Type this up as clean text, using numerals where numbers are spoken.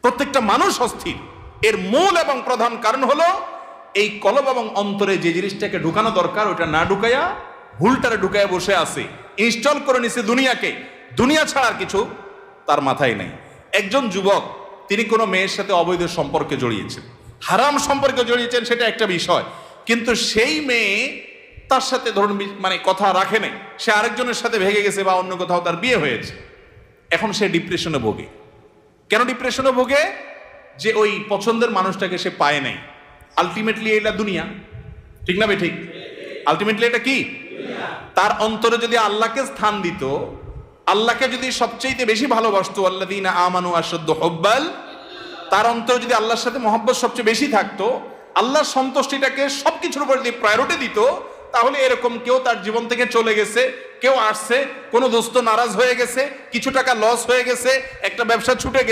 প্রত্যেকটা মানুষ অস্থির। এর মূল এবং প্রধান কারণ হলো এই কলব এবং অন্তরে যে জিনিসটাকে ঢুকানো দরকার ওটা না ঢুকাইয়া ভুলটারে ঢুকাইয়া বসে আছে, ইনস্টল করে নিছে দুনিয়াকে। দুনিয়া ছাড়া আর কিছু তার মাথায় নেই। একজন যুবক তিনি কোনো মেয়ের সাথে অবৈধ সম্পর্কে জড়িয়েছেন, হারাম সম্পর্কে জড়িয়েছেন, সেটা একটা বিষয়, কিন্তু সেই মেয়ে তার সাথে ধরুন মানে কথা রাখে নাই, সে আরেকজনের সাথে ভেগে গেছে বা অন্য কোথাও তার বিয়ে হয়েছে। এখন সে ডিপ্রেশনে ভোগে। কেন ডিপ্রেশনে ভোগে? যে ওই পছন্দের মানুষটাকে সে পায় নাই। আলটিমেটলি এটা দুনিয়া, ঠিক না ভাই? ঠিক। আলটিমেটলি এটা কি? তার অন্তরে যদি আল্লাহকে স্থান দিত, আল্লাহকে যদি সবচেয়ে বেশি ভালোবাসতো, আল্লাযীনা আমানু আশাদ্দু হুব্বাল, তার অন্তরে যদি আল্লাহর সাথে মহব্বত সবচেয়ে বেশি থাকতো, আল্লাহর সন্তুষ্টিটাকে সবকিছুর উপর যদি প্রায়োরিটি দিত, তাহলে এরকম কেউ তার জীবন থেকে চলে গেছে, কেউ আসছে, কোনো দোস্ত নারাজ হয়ে গেছে, কিছু টাকা লস হয়ে গেছে, একটা ব্যবসা ছুটে গেছে,